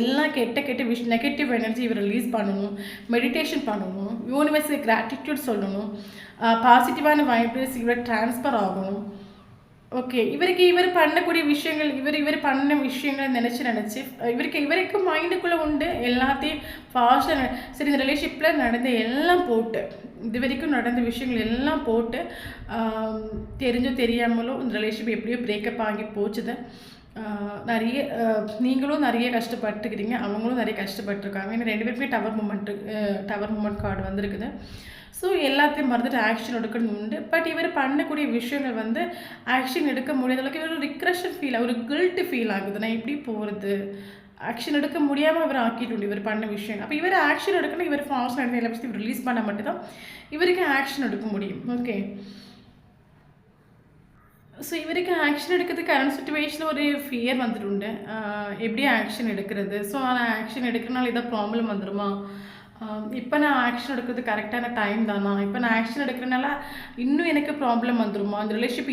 எல்லாம் கெட்ட நெகட்டிவ் எனர்ஜி இவர் ரிலீஸ் பண்ணணும், மெடிடேஷன் பண்ணணும், யூனிவர்ஸுக்கு கிராட்டிடியூட் சொல்லணும், பாசிட்டிவான வைப்ரேஸ் இவர் ட்ரான்ஸ்ஃபர் ஆகணும். ஓகே, இவர் பண்ணக்கூடிய விஷயங்கள் இவர் பண்ண விஷயங்களை நினச்சி இவருக்கு மைண்டுக்குள்ளே உண்டு எல்லாத்தையும் ஃபாஸ்ட்டாக சரி இந்த ரிலேஷன்ஷிப்பில் நடந்த எல்லாம் போட்டு இது வரைக்கும் நடந்த விஷயங்கள் எல்லாம் போட்டு தெரிஞ்சோ தெரியாமலோ இந்த ரிலேஷன்ஷிப் எப்படியோ பிரேக்கப் ஆகி போச்சுது. நீங்களும் நிறைய கஷ்டப்பட்டுக்கிறீங்க, அவங்களும் நிறைய கஷ்டப்பட்டுருக்காங்க. ஏன்னா 2 பேருக்குமே டவர் மூமெண்ட் கார்டு வந்திருக்குது. ஸோ எல்லாத்தையும் மறந்துட்டு ஆக்ஷன் எடுக்கணும் உண்டு. பட் இவர் பண்ணக்கூடிய விஷயங்கள் வந்து ஆக்ஷன் எடுக்க முடியாத அளவுக்கு இவர் ரிக்ரெஷன் ஒரு கில்ட்டு ஃபீல் ஆகுது. நான் எப்படி போகிறது, ஆக்ஷன் எடுக்க முடியாமல் இவர் ஆக்கிட்டு இவர் பண்ண விஷயம். அப்போ இவர் ஆக்ஷன் எடுக்கணும், இவர் ஃபாஸ்ட் நடந்த எல்லா விஷயத்தையும் ரிலீஸ் பண்ணால் மட்டும்தான் இவருக்கு ஆக்ஷன் எடுக்க முடியும். ஓகே, ஸோ இவருக்கு ஆக்ஷன் எடுக்கிறதுக்கு கரண்ட் சுச்சுவேஷனில் ஒரு ஃபியர் வந்துட்டு எப்படி ஆக்ஷன் எடுக்கிறது. ஸோ ஆனால் ஆக்ஷன் எடுக்கிறனால ஏதாவது ப்ராப்ளம் வந்துடுமா, இப்போ நான் ஆக்ஷன் எடுக்கிறது கரெக்டான டைம் தானா, இப்போ நான் ஆக்ஷன் எடுக்கிறனால இன்னும் எனக்கு ப்ராப்ளம் வந்துடுமா, அந்த ரிலேஷன்ஷிப்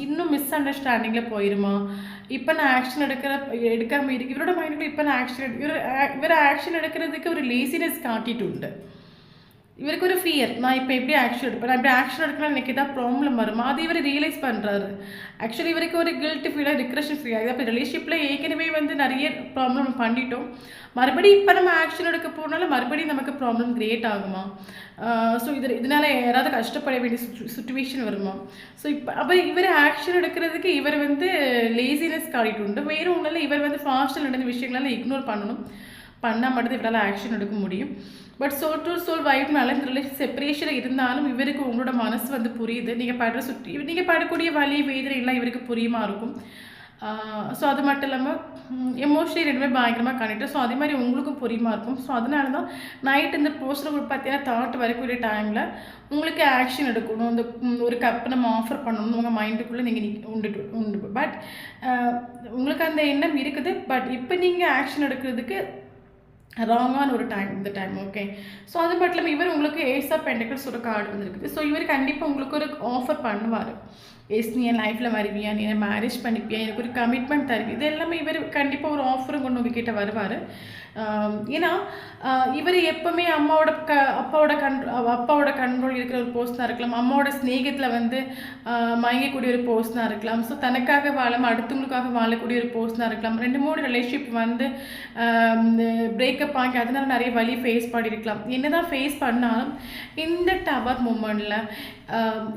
இன்னும் மிஸ் அண்டர்ஸ்டாண்டிங்கில் போயிடுமா, இப்போ நான் ஆக்ஷன் எடுக்காமல் இருக்கு இவரோட மைண்டுக்குள்ள இப்போ நான் இவர் ஆக்ஷன் எடுக்கிறதுக்கு ஒரு லேசினஸ் காட்டிட்டு உண்டு. இவருக்கு ஒரு ஃபியர், நான் இப்போ எப்படி ஆக்ஷன் எடுப்பேன், நான் இப்படி ஆக்ஷன் எடுக்கலாம் எனக்கு ஏதாவது ப்ராப்ளம் வருமா, அது இவர் ரியலைஸ் பண்ணுறாரு. ஆக்சுவலி இவருக்கு ஒரு கில்ட் ஃபீலாக ரிக்ரெஷன் ஃபீல் ஆகுது. அப்போ ரிலேஷன்ஷிப்பில் ஏற்கனவே வந்து நிறைய ப்ராப்ளம் பண்ணிட்டோம், மறுபடியும் இப்போ நம்ம ஆக்ஷன் எடுக்க போனாலும் மறுபடியும் நமக்கு ப்ராப்ளம் க்ரியேட் ஆகுமா? ஸோ இதனால் யாராவது கஷ்டப்பட வேண்டிய சுச்சுவேஷன் வருமா? ஸோ இப்போ அப்போ இவர் ஆக்ஷன் எடுக்கிறதுக்கு இவர் வந்து லேசினஸ் காட்டிட்டு உண்டு. வேறு ஒன்றும் இல்லை, இவர் வந்து ஃபாஸ்ட்டில் நடந்த விஷயங்களெல்லாம் இக்னோர் பண்ணணும், பண்ணால் மட்டும் இவரால் ஆக்ஷன் எடுக்க முடியும். பட் சோல் டு சோல் வைப்னால இந்த ரிலேஷன் செப்பரேஷனில் இருந்தாலும் இவருக்கு உங்களோட மனசு வந்து புரியுது. நீங்கள் படக்கூடிய வலி வேதனை எல்லாம் இவருக்கு புரியுமா இருக்கும். ஸோ அது மட்டும் இல்லாமல் எமோஷனலி ரெண்டுமே பயங்கரமாக கனெக்ட். ஸோ அதே மாதிரி உங்களுக்கும் புரியுமா இருக்கும். ஸோ அதனால தான் நைட் இந்த போஸ்டர் உங்களுக்கு பார்த்தீங்கன்னா தாட் வரக்கூடிய டைமில் உங்களுக்கு ஆக்ஷன் எடுக்கணும், இந்த ஒரு கப்பை நம்ம ஆஃபர் பண்ணணும் உங்கள் மைண்டுக்குள்ளே நீங்கள் உண்டு. பட் உங்களுக்கு அந்த எண்ணம் இருக்குது. பட் இப்போ நீங்கள் ஆக்ஷன் எடுக்கிறதுக்கு ராங்கான ஒரு டைம் இந்த டைம். ஓகே, ஸோ அது மட்டும் இல்லாமல் இவர் உங்களுக்கு ஏஸ் ஆஃப் பென்டக்கிள்ஸ் ஒரு கார்டு வந்துருக்குது. ஸோ இவர் கண்டிப்பாக உங்களுக்கு ஒரு ஆஃபர் பண்ணுவார். நீ என் லைஃப்பில் வருவியா, நீ என்ன மேரேஜ் பண்ணிப்பியா, எனக்கு ஒரு கமிட்மெண்ட் தருவி, இது எல்லாமே இவர் கண்டிப்பாக ஒரு ஆஃபரும் கொண்டு உங்ககிட்ட வருவார். ஏன்னா இவர் எப்போவுமே அப்பாவோட கண்ட்ரோல் இருக்கிற ஒரு பர்சனாக இருக்கலாம், அம்மாவோட ஸ்நேகத்தில் வந்து மயங்கக்கூடிய ஒரு பர்சனாக இருக்கலாம். ஸோ தனக்காக வாழாமல் அடுத்தவங்களுக்காக வாழக்கூடிய ஒரு பர்சனாக இருக்கலாம். 2-3 ரிலேஷன்ஷிப் வந்து பிரேக்கப் ஆகி அதனால நிறைய வழி ஃபேஸ் பண்ணியிருக்கலாம். என்னதான் ஃபேஸ் பண்ணாலும் இந்த டவர் மூமெண்ட்டில்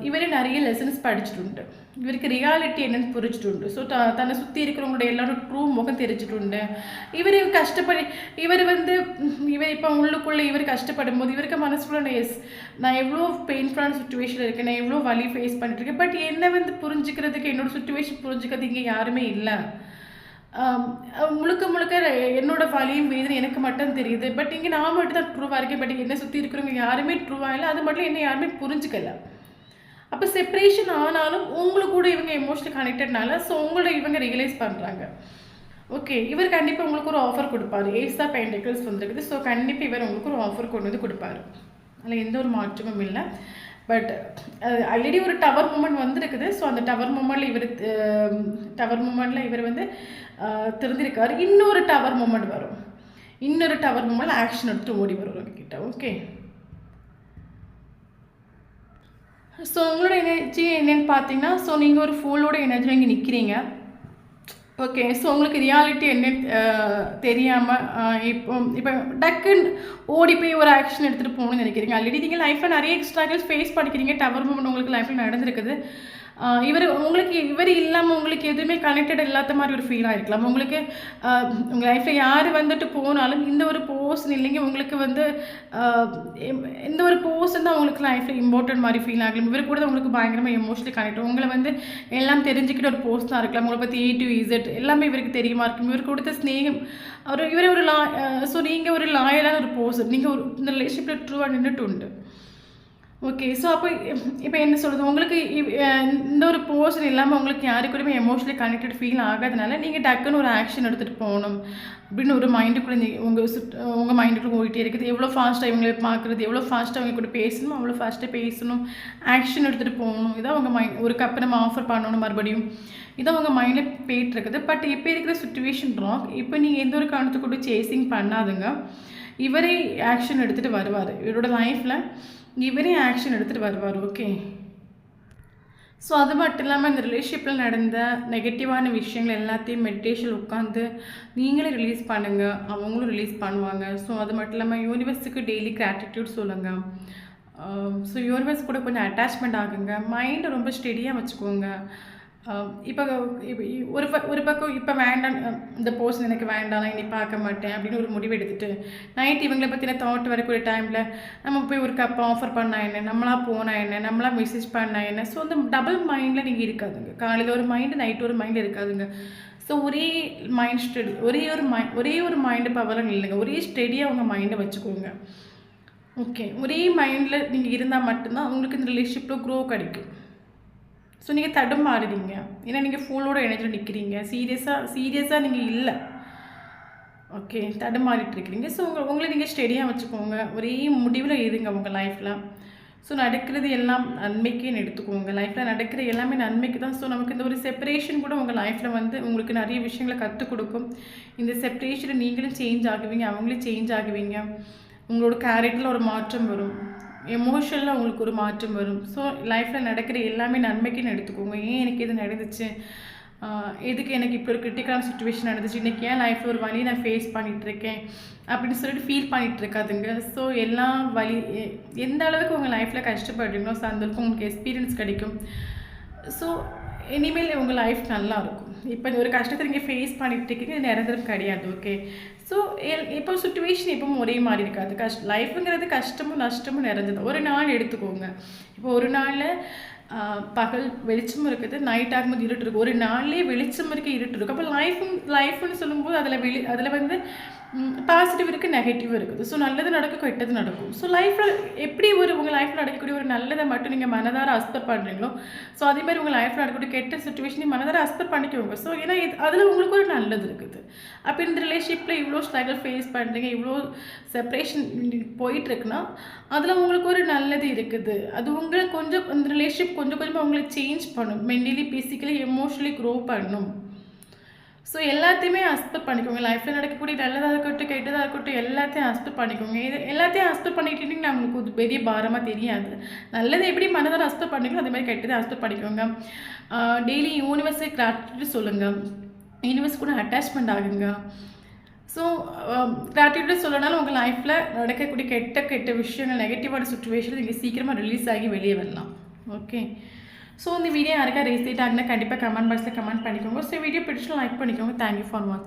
இவரே நிறைய லெசன்ஸ் படிச்சுட்டு, இவருக்கு ரியாலிட்டி என்னன்னு புரிஞ்சுட்டு. ஸோ தன்னை சுற்றி இருக்கிறவங்களோட எல்லாரும் ட்ரூ முகம் தெரிஞ்சுட்டு, இவர் கஷ்டப்படி இவர் இப்போ உள்ளுக்குள்ளே இவர் கஷ்டப்படும் போது இவருக்கு மனசுக்குள்ள நான் எவ்வளோ பெயின்ஃபுல்லான சுச்சுவேஷனில் இருக்கேன், நான் எவ்வளோ வலி ஃபேஸ் பண்ணிட்டுருக்கேன், பட் என்னை வந்து புரிஞ்சுக்கிறதுக்கு என்னோட சுச்சுவேஷன் புரிஞ்சுக்கிறது இங்கே யாருமே இல்லை. முழுக்க என்னோட வலியும் வேதனை எனக்கு மட்டும் தெரியுது, பட் இங்கே நான் மட்டும் தான் ட்ரூவாக இருக்கேன், பட் என்னை சுற்றி இருக்கிறவங்க யாருமே ட்ரூவாக இல்லை, அது மட்டும் என்னை யாருமே புரிஞ்சுக்கல. அப்போ செப்பரேஷன் ஆனாலும் உங்களுக்கு கூட இவங்க எமோஷனல் கனெக்டட்னால ஸோ உங்களோட இவங்க ரியலைஸ் பண்ணுறாங்க. ஓகே, இவர் கண்டிப்பாக உங்களுக்கு ஒரு ஆஃபர் கொடுப்பாரு. ஏஸ் ஆஃப் பென்டக்கிள்ஸ் வந்துருக்குது. ஸோ கண்டிப்பாக இவர் உங்களுக்கு ஒரு ஆஃபர் கொண்டு வந்து கொடுப்பாரு, அதில் எந்த ஒரு மாற்றமும் இல்லை. பட் ஆல்ரெடி ஒரு டவர் மூமெண்ட் வந்துருக்குது. ஸோ அந்த டவர் மூமெண்ட்டில் இவர் வந்து தெரிஞ்சிருக்காரு. இன்னொரு டவர் மூமெண்ட் வரும், இன்னொரு டவர் மூமெண்ட் ஆக்ஷன் எடுத்து ஓடி வரும் உங்ககிட்ட. ஓகே, ஸோ உங்களோட எனர்ஜி என்னென்னு பார்த்தீங்கன்னா, ஸோ நீங்கள் ஒரு ஃபுல்லோட எனர்ஜி இங்கே நிற்கிறீங்க. ஓகே, ஸோ உங்களுக்கு ரியாலிட்டி என்னன்னு தெரியாமல் இப்போ டக்குன்னு ஓடி போய் ஒரு ஆக்ஷன் எடுத்துகிட்டு போகணும்னு நினைக்கிறீங்க. ஆல்ரெடி நீங்கள் லைஃப்பில் நிறைய ஸ்ட்ரகிள்ஸ் ஃபேஸ் பண்ணிக்கிறீங்க, டவர் மூமெண்ட் உங்களுக்கு லைஃப்பில் நடந்திருக்குது. இவர் இல்லாமல் உங்களுக்கு எதுவுமே கனெக்டட் இல்லாத மாதிரி ஒரு ஃபீலாக இருக்கலாம். உங்களுக்கு உங்கள் லைஃப்பில் யார் வந்துட்டு போனாலும் இந்த ஒரு பர்சன் இல்லைங்க, உங்களுக்கு வந்து இந்த ஒரு பர்சன் தான் உங்களுக்கு லைஃப்பில் இம்பார்ட்டன்ட் மாதிரி ஃபீல் ஆகலாம். இவர் கூட உங்களுக்கு பயங்கரமாக எமோஷனலி கனெக்ட், உங்களை வந்து எல்லாம் தெரிஞ்சுக்கிட்ட ஒரு பர்சனாக இருக்கலாம். உங்களை பற்றி A to Z எல்லாமே இவருக்கு தெரியுமா இருக்கும். இவர் கொடுத்த ஸ்நேகம் இவரே ஒரு ஸோ நீங்கள் ஒரு லாயலான ஒரு பர்சன், நீங்கள் ஒரு இந்த ரிலேஷன்ஷிப்பில் ட்ரூவாக நின்றுட்டு உண்டு. ஓகே, ஸோ அப்போ இப்போ என்ன சொல்கிறது, உங்களுக்கு இந்த ஒரு பர்சன் இல்லாமல் உங்களுக்கு யாருக்கூடமே எமோஷனலி கனெக்டட் ஃபீல் ஆகாதனால நீங்கள் டக்குன்னு ஒரு ஆக்ஷன் எடுத்துகிட்டு போகணும் அப்படின்னு ஒரு மைண்டுக்குள்ளே உங்கள் மைண்டுக்குள்ளே போயிட்டே இருக்குது. எவ்வளோ ஃபாஸ்ட்டாக இவங்களை பார்க்குறது, எவ்வளோ ஃபாஸ்ட்டாக அவங்க கூட பேசணும், அவ்வளோ ஃபாஸ்ட்டாக பேசணும், ஆக்ஷன் எடுத்துகிட்டு போகணும். இதான் உங்கள் ஒரு கப்பை நம்ம ஆஃபர் பண்ணணும் மறுபடியும், இதான் உங்கள் மைண்டில் போயிட்டுருக்குது. பட் இப்போ இருக்கிற சுச்சுவேஷன் ராங். இப்போ நீங்கள் எந்த ஒரு காரணத்தை கூட சேசிங் பண்ணாதுங்க, இவரே ஆக்ஷன் எடுத்துகிட்டு வருவார். இவரோட லைஃப்பில் இவரே ஆக்ஷன் எடுத்துகிட்டு வருவார். ஓகே, ஸோ அது மட்டும் இல்லாமல் இந்த ரிலேஷன்ஷிப்பில் நடந்த நெகட்டிவான விஷயங்கள் எல்லாத்தையும் மெடிடேஷன் உட்காந்து நீங்களே ரிலீஸ் பண்ணுங்கள், அவங்களும் ரிலீஸ் பண்ணுவாங்க. ஸோ அது மட்டும் இல்லாமல் யூனிவர்ஸுக்கு டெய்லி கிராட்டிடியூட் சொல்லுங்கள். ஸோ யூனிவர்ஸ் கூட கொஞ்சம் அட்டாச்மெண்ட் ஆகுங்க, மைண்டை ரொம்ப ஸ்டெடியாக வச்சுக்கோங்க. இப்போ ஒரு பக்கம் இப்போ வேண்டாம், இந்த பர்சன் எனக்கு வேண்டாம், நான் இனி பார்க்க மாட்டேன் அப்படின்னு ஒரு முடிவு எடுத்துகிட்டு நைட் இவங்களை பற்றின தாட் வரக்கூடிய டைமில் நம்ம போய் ஒரு கப் ஆஃபர் பண்ணால் என்ன, நம்மளாக போனால் என்ன, நம்மளாக மெசேஜ் பண்ணால் என்ன. ஸோ அந்த டபுள் மைண்டில் நீங்கள் இருக்காதுங்க, காலையில் ஒரு மைண்டு நைட்டு ஒரு மைண்டு இருக்காதுங்க. ஸோ ஒரே மைண்ட் ஸ்டடி, ஒரே ஒரு மைண்டு பவரும் இல்லைங்க, ஒரே ஸ்டடியாக உங்கள் மைண்டை வச்சுக்கோங்க. ஓகே, ஒரே மைண்டில் நீங்கள் இருந்தால் மட்டும்தான் உங்களுக்கு இந்த ரிலேஷன்ஷிப்பில் க்ரோ கிடைக்கும். ஸோ நீங்கள் தடுமாறுறீங்க, ஏன்னா நீங்கள் ஃபுல்லோட எனர்ஜியில் நிற்கிறீங்க, சீரியஸாக நீங்கள் இல்லை. ஓகே, தடுமாறிட்டு இருக்கிறீங்க. ஸோ உங்களை நீங்கள் ஸ்டெடியாக வச்சுக்கோங்க, ஒரே முடிவில் இருங்க உங்கள் லைஃப்பில். ஸோ நடக்கிறது எல்லாம் நன்மைக்குன்னு எடுத்துக்கோங்க, லைஃப்பில் நடக்கிற எல்லாமே நன்மைக்கு தான். ஸோ நமக்கு இந்த ஒரு செப்பரேஷன் கூட உங்கள் லைஃப்பில் வந்து உங்களுக்கு நிறைய விஷயங்களை கற்றுக் கொடுக்கும். இந்த செப்பரேஷனை நீங்களும் சேஞ்ச் ஆகுவீங்க, அவங்களும் சேஞ்ச் ஆகுவீங்க, உங்களோட கேரக்டரில் ஒரு மாற்றம் வரும். எமோஷனலாக உங்களுக்கு ஒரு மாற்றம் வரும். ஸோ லைஃப்பில் நடக்கிற எல்லாமே நன்மைக்குன்னு எடுத்துக்கோங்க. ஏன் எனக்கு இது நடந்துச்சு, எதுக்கு எனக்கு இப்போ ஒரு கிரிட்டிக்கலான சுச்சுவேஷன் நடந்துச்சு, இன்றைக்கி ஏன் லைஃப்பில் ஒரு வழி நான் ஃபேஸ் பண்ணிகிட்ருக்கேன் அப்படின்னு சொல்லிட்டு ஃபீல் பண்ணிகிட்டு இருக்காதுங்க. ஸோ எல்லா வழி எந்த அளவுக்கு உங்கள் லைஃப்பில் கஷ்டப்படுறீங்களோ ஸோ அந்தளவுக்கு உங்களுக்கு எக்ஸ்பீரியன்ஸ் கிடைக்கும். ஸோ இனிமேல் உங்கள் லைஃப் நல்லாயிருக்கும். இப்போ ஒரு கஷ்டத்தை நீங்கள் ஃபேஸ் பண்ணிகிட்டு இருக்கீங்க, இது நிரந்தரம் கிடையாது. ஓகே, ஸோ இப்போ சுச்சுவேஷன் எப்பவும் ஒரே மாதிரி இருக்காது. லைஃப்புங்கிறது கஷ்டமும் நஷ்டமும் நிறைஞ்சது. ஒரு நாள் எடுத்துக்கோங்க. இப்போ ஒரு நாளில் பகல் வெளிச்சமும் இருக்குது, நைட் ஆகும்போது இருட்டு இருக்குது. ஒரு நாள்லேயே வெளிச்சம் இருக்குது, இருட்டு இருக்குது. அப்போ லைஃப்னு சொல்லும்போது அதில் வந்து பாசிட்டிவ் இருக்குது, நெகட்டிவ் இருக்குது. ஸோ நல்லது நடக்கும், கெட்டது நடக்கும். ஸோ லைஃப்பில் எப்படி உங்கள் லைஃப்பில் நடக்கக்கூடிய ஒரு நல்லதை மட்டும் நீங்கள் மனதார அக்செப்ட் பண்ணுறீங்களோ, ஸோ அதே மாதிரி உங்கள் லைஃப்பில் நடக்கக்கூடிய கெட்ட சுச்சுவேஷனையும் மனதார அக்செப்ட் பண்ணிக்கோங்க. ஸோ ஏன்னா அதில் உங்களுக்கு ஒரு நல்லது இருக்குது. அப்போ இந்த ரிலேஷன்ஷிப்பில் இவ்வளோ ஸ்ட்ரகிள் ஃபேஸ் பண்ணுறீங்க, இவ்வளோ செப்பரேஷன் போயிட்டுருக்குன்னா அதில் உங்களுக்கு ஒரு நல்லது இருக்குது. அது உங்களை கொஞ்சம் அந்த ரிலேஷன்ஷிப் கொஞ்சம் கொஞ்சமாக உங்களை சேஞ்ச் பண்ணும். மென்டலி, ஃபிசிக்கலி, எமோஷனலி க்ரோ பண்ணும். ஸோ எல்லாத்தையுமே அக்செப்ட் பண்ணிக்கோங்க. லைஃப்பில் நடக்கக்கூடிய நல்லதாக இருக்கட்டும், கெட்டதாக இருக்கட்டும், எல்லாத்தையும் அக்செப்ட் பண்ணிக்கோங்க. இது எல்லாத்தையும் அக்செப்ட் பண்ணிக்கிட்டிங்கன்னா உங்களுக்கு ஒரு பெரிய பாரமாக தெரியாது. நல்லதை எப்படி மனதார அக்செப்ட் பண்ணிக்கணும், அதே மாதிரி கெட்டதை அக்செப்ட் பண்ணிக்கோங்க. டெய்லி யூனிவர்ஸை கிராட்டிட்யூட் சொல்லுங்கள், யூனிவர்ஸ் கூட அட்டாச்மெண்ட் ஆகுங்க. ஸோ கிராட்டிட்யூட் சொல்லனாலும் உங்கள் லைஃப்பில் நடக்கக்கூடிய கெட்ட விஷயங்கள், நெகட்டிவான சுச்சுவேஷன் நீங்கள் சீக்கிரமாக ரிலீஸ் ஆகி வெளியே வரலாம். ஓகே, ஸோ இந்த வீடியோ யாருக்கா ரீசேட் ஆகுனா கண்டிப்பாக கமெண்ட் பாக்ஸில் கமெண்ட் பண்ணிக்கோங்க. ஸோ வீடியோ பிடிச்சிட்டு லைக் பண்ணிக்கோங்க. தேங்க்யூ ஃபார் வாட்சிங்.